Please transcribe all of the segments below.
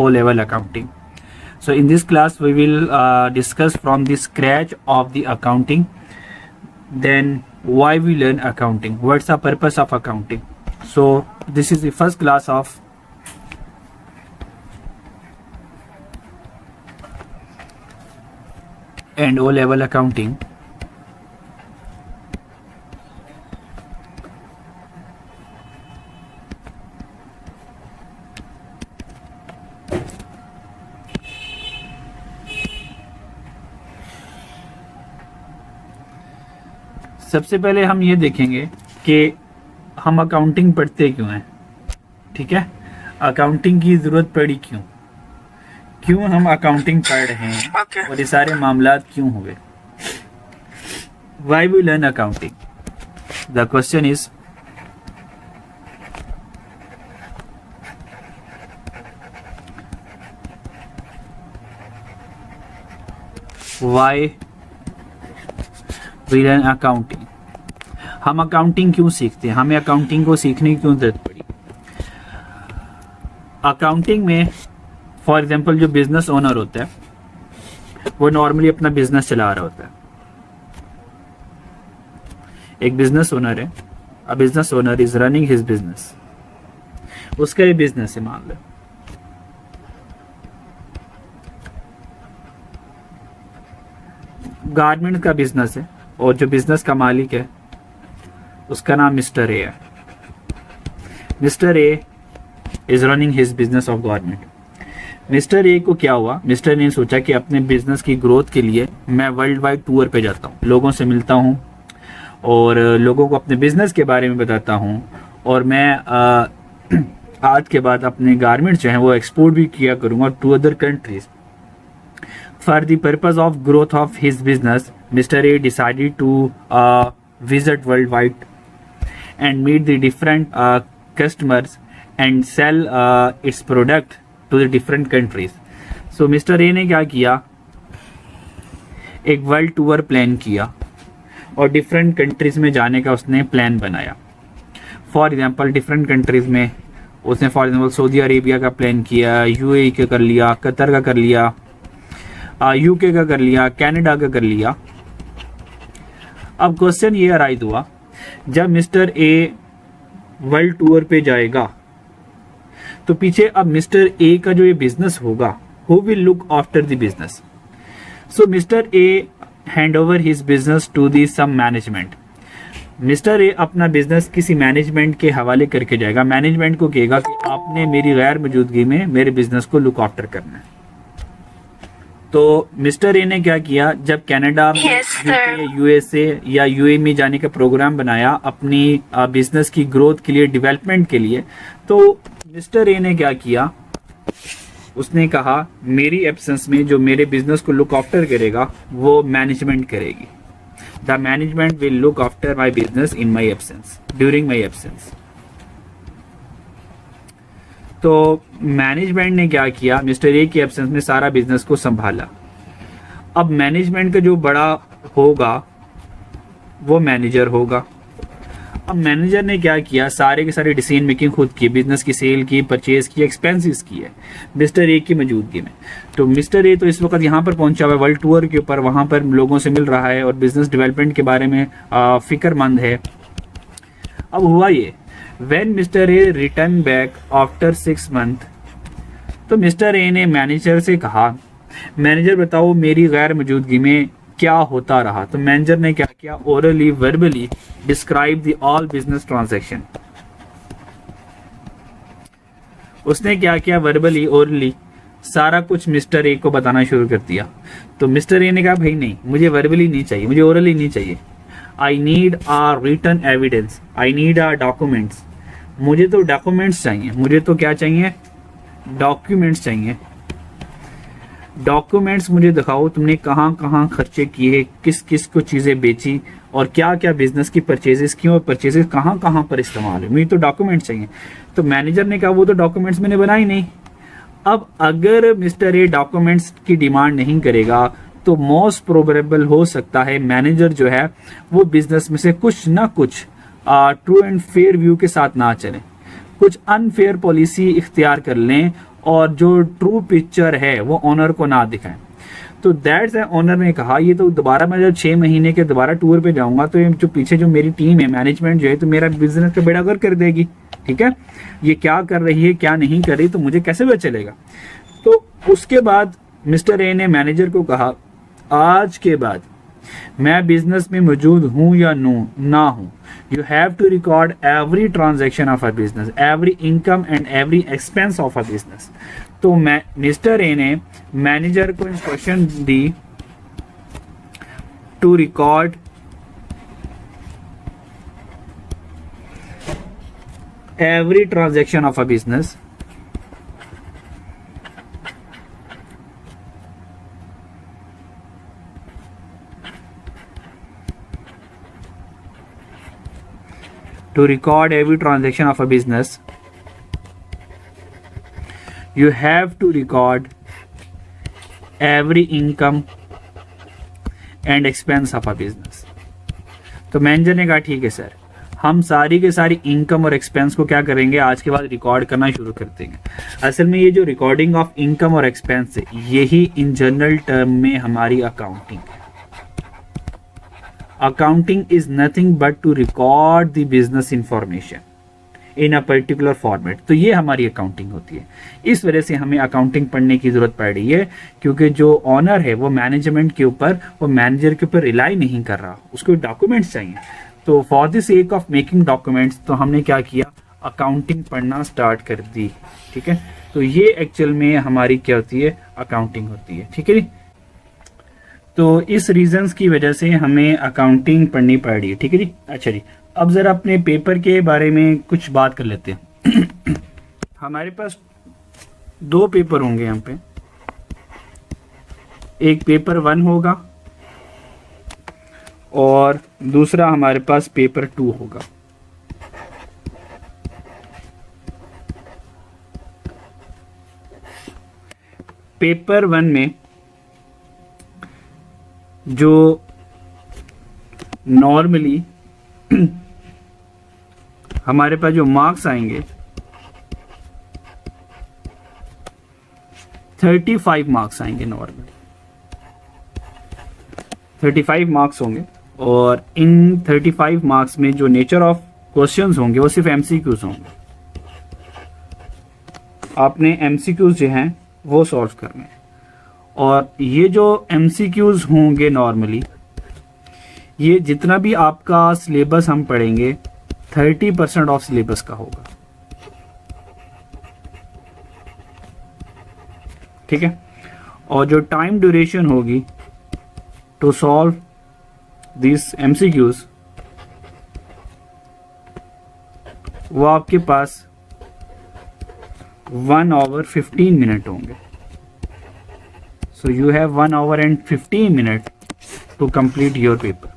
O-level accounting. So in this class we will discuss from the scratch of the accounting, then why we learn accounting, what's the purpose of accounting. So this is the first class of and O-level accounting. सबसे पहले हम ये देखेंगे कि हम accounting पढ़ते क्यों हैं, ठीक है, अकाउंटिंग की ज़रूरत पड़ी क्यों हम अकाउंटिंग पढ़ रहे हैं और ये सारे मामलात क्यों हुए. Why we learn accounting? The question is why we learn accounting. हम अकाउंटिंग क्यों सीखते हैं, हमें अकाउंटिंग को सीखने की क्यों जरूरत पड़ी. अकाउंटिंग में फॉर एग्जांपल जो बिजनेस ओनर होता है वो नॉर्मली अपना बिजनेस चला रहा होता है. एक बिजनेस ओनर है, a business owner is running his business, उसका भी बिजनेस है मान लो. गारमेंट का बिजनेस है और जो बिजनेस का मालिक है उसका नाम मिस्टर ए है. Mister A is running his business of garment. Mister A को क्या हुआ, मिस्टर ने सोचा कि अपने बिजनेस की ग्रोथ के लिए मैं वर्ल्ड वाइड टूर पे जाता हूँ, लोगों से मिलता हूँ और लोगों को अपने बिजनेस के बारे में बताता हूँ और मैं आज के बाद अपने गारमेंट्स जो हैं वो एक्सपोर्ट भी किया करूँगा to other countries. For the purpose of growth of his business, Mr. A decided to visit worldwide and meet the different customers and sell its product to the different countries. So Mr. A ने क्या किया, एक world tour plan किया और different countries में जाने का उसने प्लान बनाया. फॉर एग्जांपल डिफरेंट कंट्रीज में उसने फॉर एग्जांपल सऊदी अरेबिया का प्लान किया, यूएई का कर लिया, कतर का कर लिया, यूके का कर लिया, कनाडा का कर लिया. अब क्वेश्चन ये अराइज हुआ, जब मिस्टर ए वर्ल्ड टूर पे जाएगा तो पीछे अब मिस्टर ए का जो ये बिजनेस होगा, who will look after the business. So mister A hand over his business to the some management. Mister A अपना बिजनेस किसी मैनेजमेंट के हवाले करके जाएगा. मैनेजमेंट को कहेगा कि आपने मेरी गैर मौजूदगी में मेरे बिजनेस को लुक आफ्टर करना है. तो मिस्टर ए ने क्या किया, जब कनाडा, यूएसए या यूएई में जाने का प्रोग्राम बनाया अपनी बिजनेस की ग्रोथ के लिए, डेवलपमेंट के लिए, तो मिस्टर ए ने क्या किया, उसने कहा मेरी एब्सेंस में जो मेरे बिजनेस को लुक आफ्टर करेगा वो मैनेजमेंट करेगी. The management will look after my business in my absence, during my absence. तो मैनेजमेंट ने क्या किया, मिस्टर ए की एब्सेंस में सारा बिजनेस को संभाला. अब मैनेजमेंट का जो बड़ा होगा वो मैनेजर होगा. अब मैनेजर ने क्या किया, सारे के सारे डिसीजन मेकिंग खुद की, बिजनेस की सेल की, परचेज की, एक्सपेंसेस की है मिस्टर ए की मौजूदगी में. तो मिस्टर ए तो इस वक्त यहाँ पर पहुंचा हुआ है वर्ल्ड टूर के ऊपर, वहां पर लोगों से मिल रहा है और बिजनेस डेवलपमेंट के बारे में फिक्रमंद है. अब हुआ ये, When Mr. A returned back after 6 months, तो मिस्टर ए ने मैनेजर से कहा, मैनेजर बताओ मेरी गैर मौजूदगी में क्या होता रहा. तो मैनेजर ने क्या किया, orally verbally describe the all business transaction. उसने क्या किया, वर्बली ओरली सारा कुछ मिस्टर ए को बताना शुरू कर दिया. तो मिस्टर ए ने कहा भाई नहीं, मुझे वर्बली नहीं चाहिए, मुझे ओरली नहीं चाहिए. I need a written evidence, I need a documents. मुझे तो डॉक्यूमेंट्स चाहिए, मुझे तो क्या चाहिए, डॉक्यूमेंट्स चाहिए. डॉक्यूमेंट्स मुझे दिखाओ, तुमने कहाँ कहाँ खर्चे किए, किस किस को चीज़ें बेची और क्या क्या बिजनेस की परचेजेस की और परचेजेस कहाँ कहाँ पर इस्तेमाल है, मुझे तो डॉक्यूमेंट्स चाहिए. तो मैनेजर ने कहा वो तो डॉक्यूमेंट्स मैंने बनाई नहीं. अब अगर मिस्टर ए डॉक्यूमेंट्स की डिमांड नहीं करेगा तो मोस्ट प्रोबेबल हो सकता है मैनेजर जो है वो बिजनेस में से कुछ ना कुछ ट्रू एंड फेयर व्यू के साथ ना चले, कुछ अनफेयर पॉलिसी इख्तियार कर लें और जो ट्रू पिक्चर है वो ऑनर को ना दिखाएं। तो दैट्स ऑनर ने कहा ये तो दोबारा मैं जब 6 महीने के दोबारा टूर पे जाऊंगा तो ये जो पीछे जो मेरी टीम है, मैनेजमेंट जो है, तो मेरा बिजनेस का बेड़ा गर्क कर देगी। ठीक है, ये क्या कर रही है क्या नहीं कर रही तो मुझे कैसे पता चलेगा। तो उसके बाद मिस्टर ए ने मैनेजर को कहा आज के बाद मैं बिजनेस में मौजूद हूं या ना हूं, you have to record every transaction of a business, every income and every expense of a business. तो मैं मिस्टर ए ने मैनेजर को इंस्ट्रक्शन दी to record every transaction of a business to record every transaction of a business, you have to record every income and expense of a business। तो manager ने कहा ठीक है सर, हम सारी के सारी इनकम और एक्सपेंस को क्या करेंगे आज के बाद रिकॉर्ड करना शुरू कर देंगे। असल में ये जो रिकॉर्डिंग ऑफ इनकम और एक्सपेंस है यही इन जनरल टर्म में हमारी अकाउंटिंग है। Accounting is nothing but to record the business information in a particular format। तो ये हमारी अकाउंटिंग होती है। इस वजह से हमें अकाउंटिंग पढ़ने की जरूरत पड़ रही है क्योंकि जो ऑनर है वो मैनेजमेंट के ऊपर, वो मैनेजर के ऊपर रिलाई नहीं कर रहा, उसको डॉक्यूमेंट्स चाहिए। तो for the sake of making documents तो हमने क्या किया, अकाउंटिंग पढ़ना स्टार्ट कर दी। ठीक है, तो ये एक्चुअल में हमारी क्या होती है, अकाउंटिंग होती है। ठीक है जी, तो इस रीजंस की वजह से हमें अकाउंटिंग पढ़नी पड़ रही है। ठीक है जी। अच्छा जी, अब जरा अपने पेपर के बारे में कुछ बात कर लेते हैं। हमारे पास 2 पेपर होंगे यहाँ पे, एक पेपर 1 होगा और दूसरा हमारे पास पेपर 2 होगा। पेपर 1 में जो नॉर्मली हमारे पास जो मार्क्स आएंगे 35 मार्क्स आएंगे, नॉर्मली 35 मार्क्स होंगे। और इन 35 मार्क्स में जो नेचर ऑफ क्वेश्चंस होंगे वो सिर्फ एमसीक्यूज होंगे। आपने एमसीक्यूज जो हैं वो सॉल्व करने हैं। और ये जो एमसीक्यूज होंगे नॉर्मली, ये जितना भी आपका सिलेबस हम पढ़ेंगे 30% ऑफ सिलेबस का होगा। ठीक है, और जो टाइम ड्यूरेशन होगी टू सॉल्व दिस एमसीक्यूज वो आपके पास 1 hour 15 मिनट होंगे। So you have 1 hour and 15 minutes to complete your paper।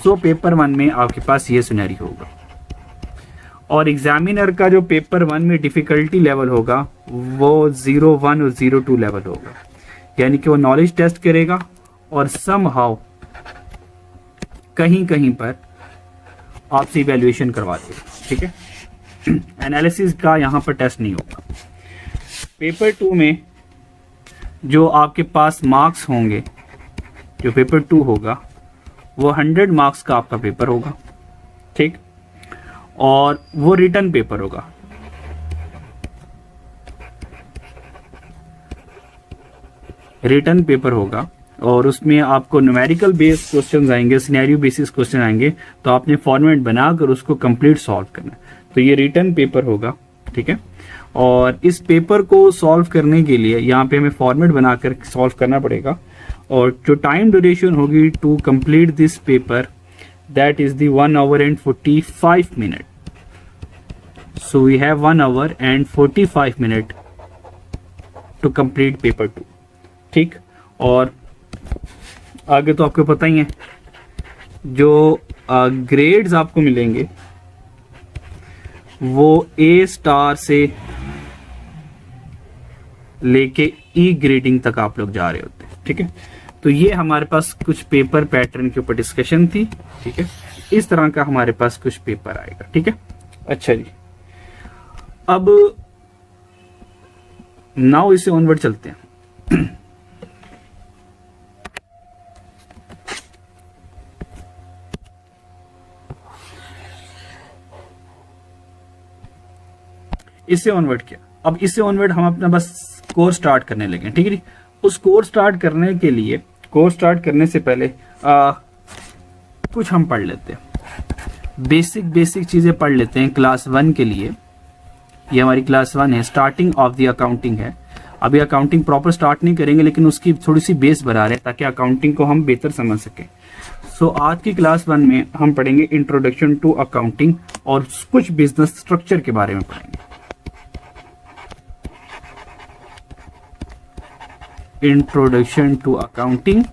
So paper 1 में आपके पास ये सिनेरियो होगा। और एग्जामिनर का जो पेपर 1 में डिफिकल्टी लेवल होगा वो 01 और 02 लेवल होगा, यानी कि वो नॉलेज टेस्ट करेगा और समहाउ कहीं कहीं पर आपसे इवैल्यूएशन करवा देगा। ठीक है, एनालिसिस का यहाँ पर टेस्ट नहीं होगा। पेपर 2 में जो आपके पास मार्क्स होंगे, जो पेपर 2 होगा वो 100 मार्क्स का आपका पेपर होगा। ठीक, और वो रिटन पेपर होगा। रिटन पेपर होगा और उसमें आपको न्यूमेरिकल बेस्ड क्वेश्चंस आएंगे, सिनेरियो बेसिस क्वेश्चन आएंगे, तो आपने फॉर्मेट बनाकर उसको कंप्लीट सॉल्व करना है। तो ये रिटन पेपर होगा। ठीक है, और इस पेपर को सॉल्व करने के लिए यहाँ पे हमें फॉर्मेट बनाकर सॉल्व करना पड़ेगा। और जो टाइम ड्यूरेशन होगी to complete this paper that is the 1 hour and 45 minutes। So we have 1 hour and 45 minutes to complete paper 2। ठीक, और आगे तो आपको पता ही है जो ग्रेड्स आपको मिलेंगे वो A* से लेके E ग्रेडिंग तक आप लोग जा रहे होते हैं। ठीक है, तो ये हमारे पास कुछ पेपर पैटर्न के ऊपर डिस्कशन थी। ठीक है, इस तरह का हमारे पास कुछ पेपर आएगा। ठीक है, अच्छा जी, अब नाउ इससे ऑनवर्ड चलते हैं। इससे ऑनवर्ड क्या, अब इससे ऑनवर्ड हम अपना बस कोर्स स्टार्ट करने लगे, ठीक है जी। उस कोर्स स्टार्ट करने के लिए, कोर्स स्टार्ट करने से पहले कुछ हम पढ़ लेते हैं, बेसिक चीजें पढ़ लेते हैं क्लास 1 के लिए। ये हमारी क्लास 1 है, स्टार्टिंग ऑफ द अकाउंटिंग है। अभी अकाउंटिंग प्रॉपर स्टार्ट नहीं करेंगे, लेकिन उसकी थोड़ी सी बेस बना रहे हैं ताकि अकाउंटिंग को हम बेहतर समझ सकें। सो आज की क्लास 1 में हम पढ़ेंगे इंट्रोडक्शन टू अकाउंटिंग और कुछ बिजनेस स्ट्रक्चर के बारे में पढ़ेंगे। इंट्रोडक्शन टू अकाउंटिंग,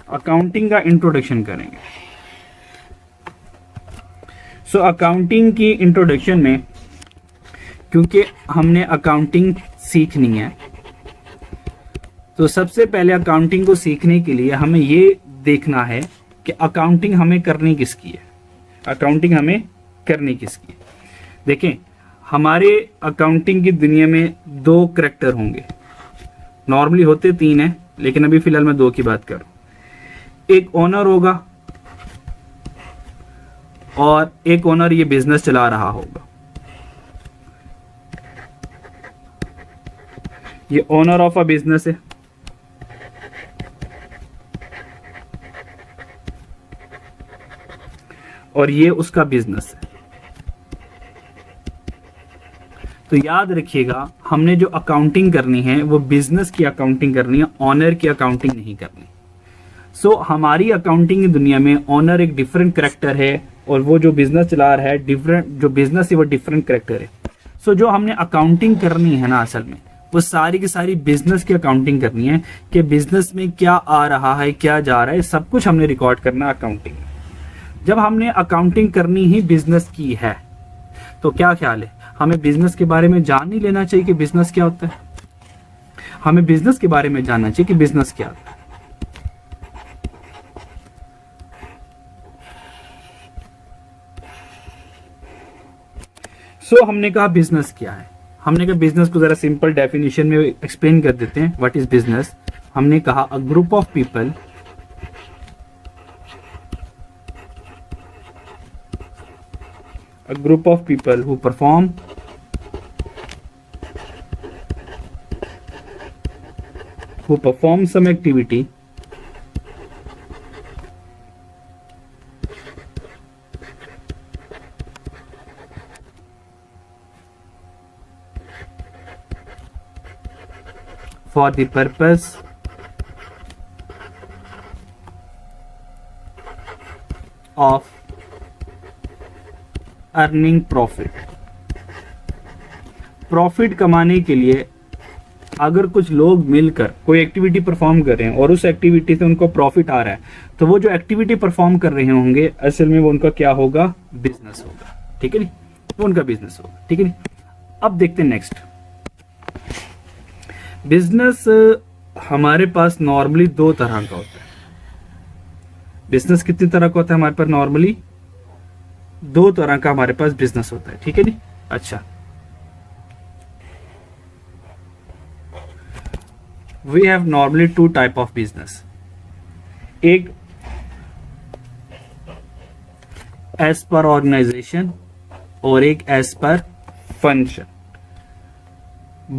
अकाउंटिंग का इंट्रोडक्शन करेंगे। सो अकाउंटिंग की इंट्रोडक्शन में, क्योंकि हमने अकाउंटिंग सीखनी है, तो सबसे पहले अकाउंटिंग को सीखने के लिए हमें ये देखना है कि अकाउंटिंग हमें करनी किसकी है, अकाउंटिंग हमें करनी किसकी है। देखें, हमारे अकाउंटिंग की दुनिया में 2 करैक्टर होंगे, नॉर्मली होते 3 हैं, लेकिन अभी फिलहाल मैं 2 की बात करूं। एक ओनर होगा और एक ओनर ये बिजनेस चला रहा होगा। ये ओनर ऑफ अ बिजनेस है और ये उसका बिजनेस है। तो याद रखिएगा, हमने जो अकाउंटिंग करनी है वो बिजनेस की अकाउंटिंग करनी है, ऑनर की अकाउंटिंग नहीं करनी। सो हमारी अकाउंटिंग की दुनिया में ऑनर एक डिफरेंट कैरेक्टर है और वो जो बिजनेस चला रहा है डिफरेंट, जो बिजनेस है वो डिफरेंट कैरेक्टर है। सो जो हमने अकाउंटिंग करनी है ना, असल में वो सारी की सारी बिजनेस की अकाउंटिंग करनी है कि बिजनेस में क्या आ रहा है, क्या जा रहा है, सब कुछ हमने रिकॉर्ड करना है अकाउंटिंग में। जब हमने अकाउंटिंग करनी ही बिजनेस की है, तो क्या ख्याल है, हमें बिजनेस के बारे में जान नहीं लेना चाहिए कि बिजनेस क्या होता है। हमें बिजनेस के बारे में जानना चाहिए कि बिजनेस क्या होता है। सो हमने कहा बिजनेस क्या है, हमने कहा बिजनेस को जरा सिंपल डेफिनेशन में एक्सप्लेन कर देते हैं। What is business? हमने कहा a group of people who perform some activity for the purpose of earning profit. Profit कमाने के लिए अगर कुछ लोग मिलकर कोई एक्टिविटी परफॉर्म कर रहे हैं और उस एक्टिविटी से उनको प्रॉफिट आ रहा है, तो वो जो एक्टिविटी परफॉर्म कर रहे होंगे असल में वो उनका क्या होगा, बिजनेस होगा। ठीक है नी, वो उनका बिजनेस होगा। ठीक है नी, अब देखते हैं नेक्स्ट। बिजनेस हमारे पास नॉर्मली 2 तरह का होता है। बिजनेस कितनी तरह का होता है हमारे पास? नॉर्मली 2 तरह का हमारे पास बिजनेस होता है। ठीक है नी, अच्छा, we have normally 2 type of business. एक एज पर ऑर्गेनाइजेशन और एक as per function.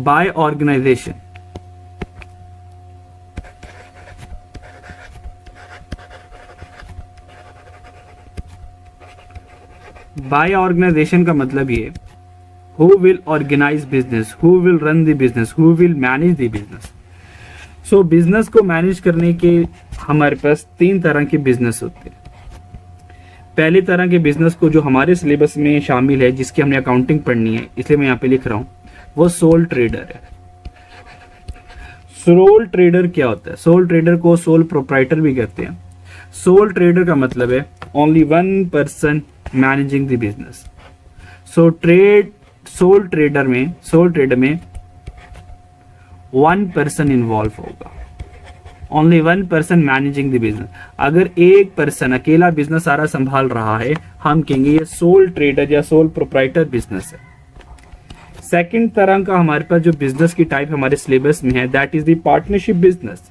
By organisation by organisation का मतलब ये, who will organise business, who will run the business, who will manage the business. So business को manage करने के हमारे पास 3 तरह के बिजनेस होते हैं। पहली तरह के बिजनेस को जो हमारे सिलेबस में शामिल है, जिसकी हमने अकाउंटिंग पढ़नी है, इसलिए मैं यहाँ पे लिख रहा हूं, वो सोल ट्रेडर है। सोल ट्रेडर क्या होता है? सोल ट्रेडर को सोल प्रोप्राइटर भी कहते हैं। सोल ट्रेडर का मतलब है only 1 person managing the business. Soul trader में 1 पर्सन इन्वॉल्व होगा। Only one person managing the business. अगर एक पर्सन अकेला बिजनेस सारा संभाल रहा है, हम कहेंगे ये सोल ट्रेडर या सोल प्रोप्राइटर बिजनेस है। सेकंड तरह का हमारे पास जो बिजनेस की टाइप हमारे सिलेबस में है, that is the partnership business.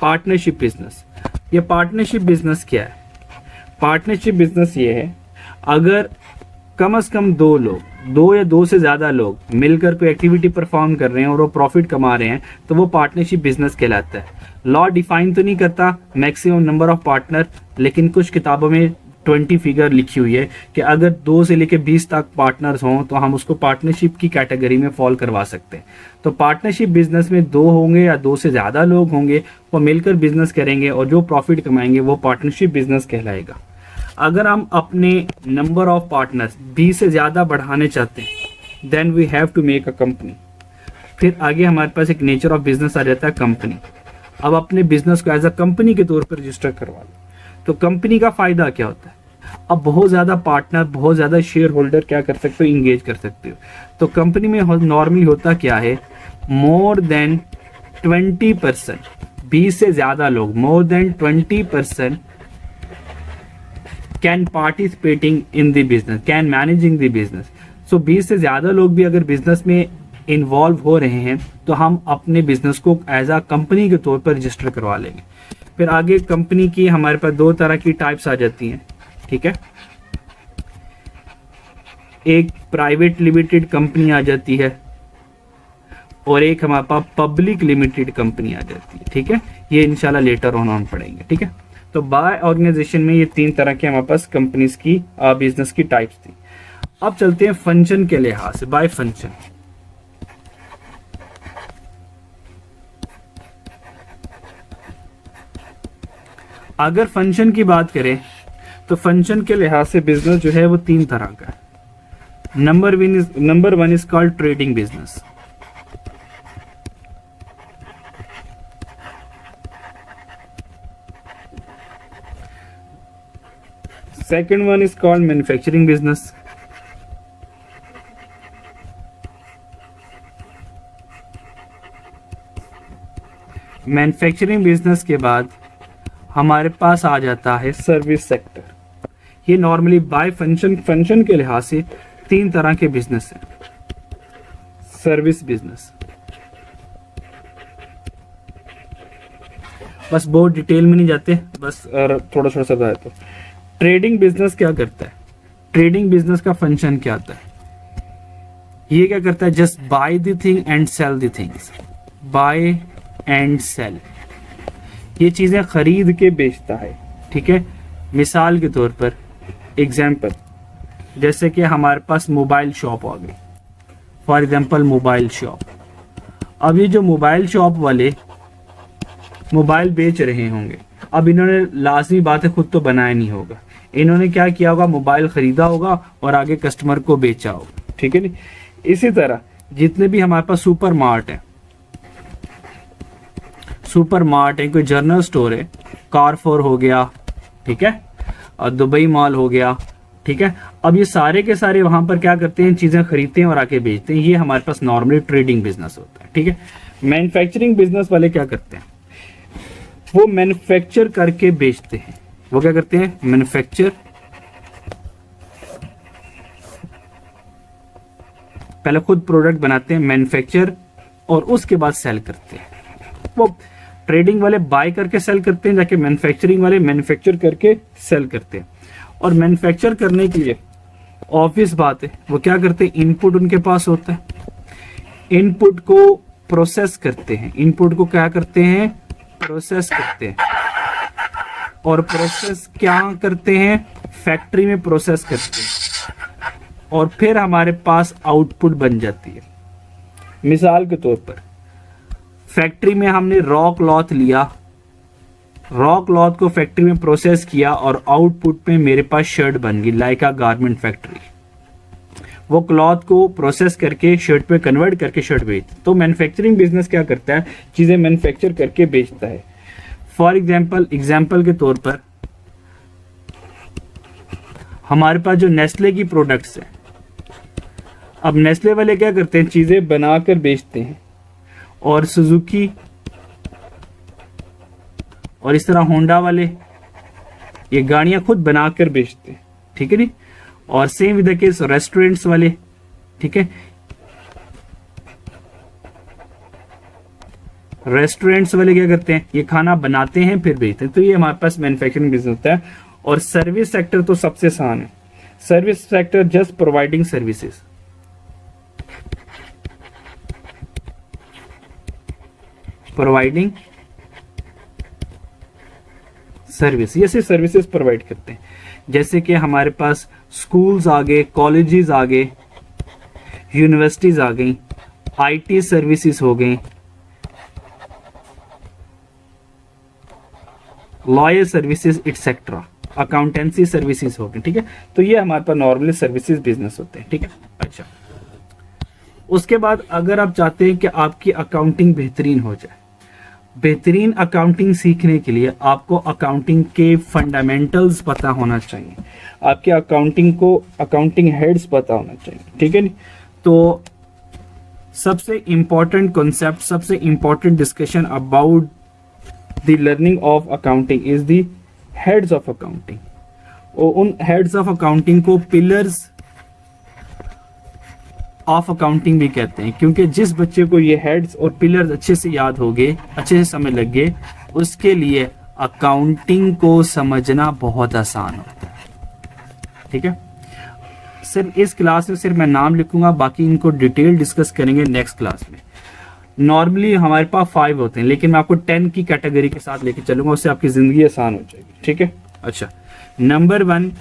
Partnership business, ये पार्टनरशिप बिजनेस क्या है? पार्टनरशिप बिजनेस ये है, अगर कम से कम दो लोग, दो या दो से ज्यादा लोग मिलकर कोई एक्टिविटी परफॉर्म कर रहे हैं और वो प्रॉफिट कमा रहे हैं, तो वो पार्टनरशिप बिजनेस कहलाता है। लॉ डिफाइन तो नहीं करता मैक्सिमम नंबर ऑफ पार्टनर, लेकिन कुछ किताबों में 20 फिगर लिखी हुई है कि अगर 2 से लेकर 20 तक पार्टनर्स हों तो हम उसको पार्टनरशिप की कैटेगरी में फॉल करवा सकते हैं। तो पार्टनरशिप बिजनेस में 2 होंगे या 2 से ज़्यादा लोग होंगे, वो मिलकर बिजनेस करेंगे और जो प्रॉफिट कमाएंगे वो पार्टनरशिप बिजनेस कहलाएगा। अगर हम अपने नंबर ऑफ पार्टनर्स 20 से ज़्यादा बढ़ाने चाहते हैं, then we have to make a company. फिर आगे हमारे पास एक नेचर ऑफ बिजनेस आ जाता है कंपनी। अब अपने बिजनेस को एज अ कंपनी के तौर पर रजिस्टर करवा लो। तो कंपनी का फायदा क्या होता है? अब बहुत ज्यादा पार्टनर, बहुत ज्यादा शेयर होल्डर क्या कर सकते हो, इंगेज कर सकते हो। तो कंपनी में नॉर्मली होता क्या है, मोर देन 20%, 20 से ज्यादा लोग, more than 20% can participating in the business, can managing the business. So 20 से ज्यादा लोग भी अगर बिजनेस में इन्वॉल्व हो रहे हैं तो हम अपने बिजनेस को एज अ कंपनी के तौर पर रजिस्टर करवा लेंगे। फिर आगे कंपनी की हमारे पास 2 तरह की टाइप्स आ जाती हैं, ठीक है। एक प्राइवेट लिमिटेड कंपनी आ जाती है और एक हमारे पास पब्लिक लिमिटेड कंपनी आ जाती है, ठीक है। ये इंशाल्लाह लेटर ऑन पढ़ेंगे, ठीक है। तो बाय ऑर्गेनाइजेशन में ये 3 तरह के हमारे पास कंपनीज की बिजनेस की टाइप्स थी। अब चलते हैं फंक्शन के लिहाज से, बाय फंक्शन। अगर फंक्शन की बात करें तो फंक्शन के लिहाज से बिजनेस जो है वो 3 तरह का है। Number one is called trading business. Second one is called manufacturing business. Manufacturing business के बाद हमारे पास आ जाता है सर्विस सेक्टर। ये नॉर्मली बाय फंक्शन के लिहाज से 3 तरह के बिजनेस हैं। सर्विस बिजनेस, बस बहुत डिटेल में नहीं जाते, बस थोड़ा थोड़ा सा बताया। तो ट्रेडिंग बिजनेस क्या करता है? ट्रेडिंग बिजनेस का फंक्शन क्या आता है? ये क्या करता है? Just buy the thing and sell the things. Buy and sell, ये चीजें खरीद के बेचता है, ठीक है। मिसाल के तौर पर एग्जाम्पल, जैसे कि हमारे पास मोबाइल शॉप आ गई, फॉर एग्जाम्पल मोबाइल शॉप। अब ये जो मोबाइल शॉप वाले मोबाइल बेच रहे होंगे, अब इन्होंने लाजमी बात है खुद तो बनाया नहीं होगा, इन्होंने क्या किया होगा, मोबाइल खरीदा होगा और आगे कस्टमर को बेचा होगा, ठीक है नी। इसी तरह जितने भी हमारे पास सुपर मार्ट है, कोई जनरल स्टोर है, कारफोर हो गया, ठीक है, और दुबई मॉल हो गया, ठीक है। अब ये सारे के सारे वहां पर क्या करते हैं, चीजें खरीदते हैं और आके बेचते हैं। ये हमारे पास नॉर्मली ट्रेडिंग बिजनेस होता है, ठीक है। मैन्युफैक्चरिंग बिजनेस वाले क्या करते हैं, वो मैन्युफैक्चर करके बेचते हैं। वो क्या करते हैं, मैन्युफैक्चर, पहले खुद प्रोडक्ट बनाते हैं, मैन्युफैक्चर, और उसके बाद सेल करते हैं। वो ट्रेडिंग वाले बाय करके सेल करते हैं, जाके मैन्युफैक्चरिंग वाले मैन्युफैक्चर करके सेल करते हैं। और मैन्युफैक्चर करने के लिए ऑब्वियस बात है वो क्या करते हैं, इनपुट उनके पास होता है, इनपुट को प्रोसेस करते हैं। इनपुट को क्या करते हैं, प्रोसेस करते हैं। और प्रोसेस क्या करते हैं, फैक्ट्री में प्रोसेस करते हैं, और फिर हमारे पास आउटपुट बन जाती है। मिसाल के तौर पर फैक्ट्री में हमने रॉ क्लॉथ लिया, रॉ क्लॉथ को फैक्ट्री में प्रोसेस किया और आउटपुट में मेरे पास शर्ट बन गई, लाइक अ गारमेंट फैक्ट्री। वो क्लॉथ को प्रोसेस करके शर्ट पे कन्वर्ट करके शर्ट बेचते। तो मैन्युफैक्चरिंग बिजनेस क्या करता है, चीजें मैन्युफैक्चर करके बेचता है। फॉर एग्जाम्पल के तौर पर हमारे पास जो नेस्ले की प्रोडक्ट्स है, अब नेस्ले वाले क्या करते हैं, चीजें बनाकर बेचते हैं, और सुजुकी और इस तरह होंडा वाले ये गाड़ियां खुद बनाकर बेचते हैं, ठीक है जी। और same with the case restaurants वाले, ठीक है, रेस्टोरेंट्स वाले क्या करते हैं, ये खाना बनाते हैं फिर बेचते हैं। तो ये हमारे पास मैन्युफैक्चरिंग बिजनेस होता है। और सर्विस सेक्टर तो सबसे आसान है। Service sector just providing services, providing service, ये सिर्फ सर्विसेज प्रोवाइड करते हैं। जैसे कि हमारे पास स्कूल्स आ गए, कॉलेजेस आ गए, यूनिवर्सिटीज आ गई, आईटी सर्विसेज हो गई, lawyer services etcetera, accountancy services हो गई, ठीक है। तो ये हमारे पास नॉर्मली सर्विसेज बिजनेस होते हैं, ठीक है। अच्छा, उसके बाद अगर आप चाहते हैं कि आपकी अकाउंटिंग बेहतरीन हो जाए, बेहतरीन अकाउंटिंग सीखने के लिए आपको अकाउंटिंग के फंडामेंटल्स पता होना चाहिए, आपके अकाउंटिंग हेड्स पता होना चाहिए, ठीक है। तो सबसे इंपॉर्टेंट कॉन्सेप्ट, सबसे important discussion about the learning of accounting is the heads of accounting. और उन हेड्स ऑफ अकाउंटिंग को पिलर्स ऑफ अकाउंटिंग भी कहते हैं, क्योंकि जिस बच्चे को ये हेड्स और पिलर्स अच्छे से याद हो गए, अच्छे से समझ लग गए, उसके लिए अकाउंटिंग को समझना बहुत आसान होता है, ठीक है। सिर्फ इस क्लास में सिर्फ मैं नाम लिखूंगा, बाकी इनको डिटेल डिस्कस करेंगे नेक्स्ट क्लास में। नॉर्मली हमारे पास 5 होते हैं, लेकिन मैं आपको 10 की कैटेगरी के साथ लेके चलूंगा, उससे आपकी जिंदगी आसान हो जाएगी, ठीक है। अच्छा, नंबर वन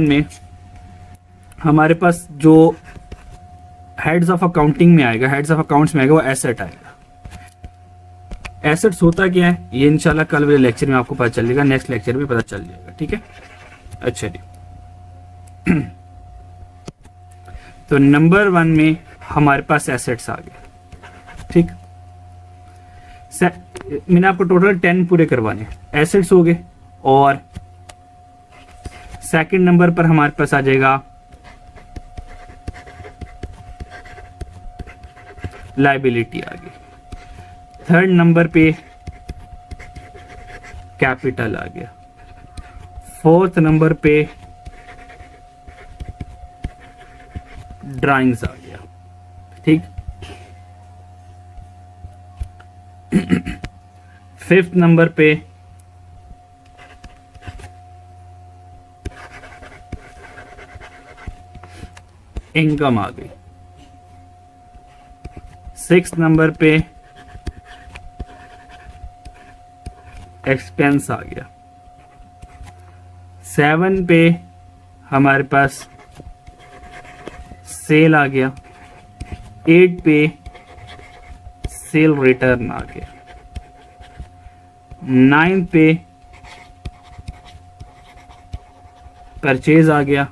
में हमारे पास जो हेड्स ऑफ अकाउंटिंग में आएगा, हेड्स ऑफ अकाउंट्स में आएगा, वो एसेट आएगा। एसेट्स होता क्या है, ये इंशाल्लाह कल वाले लेक्चर में आपको पता चलेगा, नेक्स्ट लेक्चर में पता चल जाएगा, ठीक है। अच्छा जी, तो नंबर 1 में हमारे पास एसेट्स आ गए, ठीक। मैंने आपको टोटल 10 पूरे करवाने, एसेट्स हो गए। और सेकंड नंबर पर हमारे पास आ जाएगा लायबिलिटी आ गई। थर्ड नंबर पे कैपिटल आ गया। फोर्थ नंबर पे ड्राइंग्स आ गया, ठीक। फिफ्थ नंबर पे इनकम आ गई। सिक्स नंबर पे एक्सपेंस आ गया। 7 पे हमारे पास सेल आ गया। 8 पे सेल रिटर्न आ गया। 9 पे परचेज आ गया।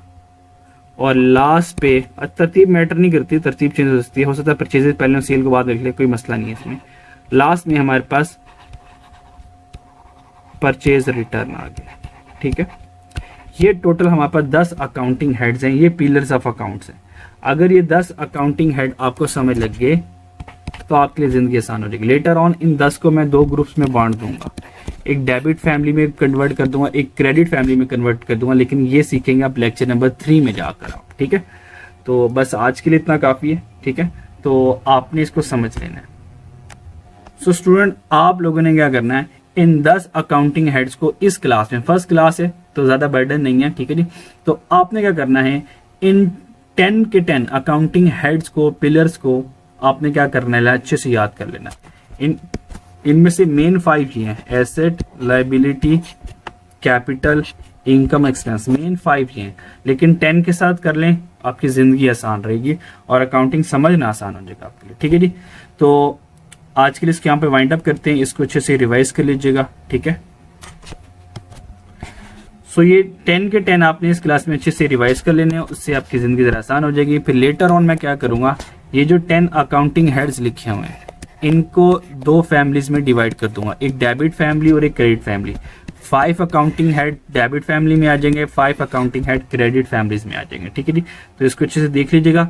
और लास्ट पे, तरतीब मैटर नहीं करती, तरतीब चेंज हो सकती है, हो सकता है परचेजेस पहले सेल को बाद देख ले, कोई मसला नहीं है इसमें। लास्ट में हमारे पास परचेज रिटर्न आ गया, ठीक है। ये टोटल हमारे पास 10 अकाउंटिंग हेड्स हैं, ये पिलर्स ऑफ अकाउंट्स हैं। अगर ये 10 अकाउंटिंग हेड आपको समझ लग गए तो आपके लिए जिंदगी आसान हो जाएगी। लेटर ऑन इन 10 को मैं 2 ग्रुप्स में बांट दूंगा, एक डेबिट फैमिली में कन्वर्ट कर दूंगा, एक क्रेडिट फैमिली में कन्वर्ट कर दूंगा, लेकिन ये सीखेंगे आप लेक्चर नंबर 3 में जाकर आप, ठीक है। तो बस आज के लिए इतना काफ़ी है, ठीक है। तो आपने इसको समझ लेना है। सो स्टूडेंट, आप लोगों ने क्या करना है, इन 10 अकाउंटिंग हेड्स को इस क्लास में, फर्स्ट क्लास है तो ज़्यादा बर्डन नहीं है, ठीक है जी। तो आपने क्या करना है, इन 10 के 10 अकाउंटिंग हेड्स को, पिलर्स को आपने क्या करना है, अच्छे से याद कर लेना। इनमें से मेन 5 ही हैं, asset, liability, capital, income, expense, main 5 ही हैं। लेकिन 10 के साथ कर लें, आपकी ज़िंदगी आसान रहेगी और अकाउंटिंग समझना आसान हो जाएगा आपके लिए, ठीक है जी। तो आज के लिए इसके यहाँ पे वाइंड अप करते हैं, इसको अच्छे से रिवाइज कर लीजिएगा, ठीक है। सो ये 10 के 10 आपने इस क्लास में अच्छे से रिवाइज कर लेने हैं, उससे आपकी ज़िंदगी ज़रा आसान हो जाएगी। फिर लेटर ऑन मैं क्या करूँगा, ये जो 10 अकाउंटिंग हेड्स लिखे हुए हैं, इनको 2 फैमिलीज में डिवाइड कर दूंगा, एक डेबिट फैमिली और एक credit family. 5 accounting head debit family में आ जाएंगे, 5 अकाउंटिंग हेड क्रेडिट फैमिलीज में आ जाएंगे। ठीक है जी, तो इसको अच्छे से देख लीजिएगा।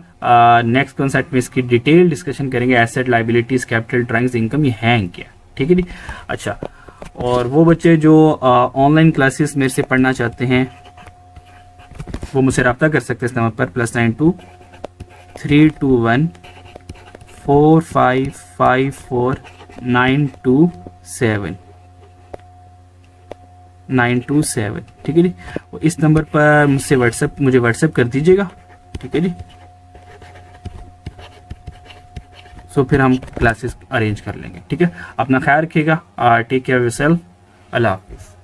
नेक्स्ट कॉन्सेप्ट में इसकी डिटेल डिस्कशन करेंगे, asset, liabilities, capital, drawings, income, ये हैं क्या। ठीक है जी। अच्छा, और वो बच्चे जो ऑनलाइन क्लासेस मेरे से पढ़ना चाहते हैं वो मुझसे रब्ता कर सकते हैं इस नंबर पर +92 321 4554 927। ठीक है जी, इस नंबर पर मुझसे मुझे व्हाट्सएप कर दीजिएगा। ठीक है जी, सो फिर हम क्लासेस अरेंज कर लेंगे। ठीक है, अपना ख्याल रखिएगा। Take care of yourself. अल्लाह हाफिज़।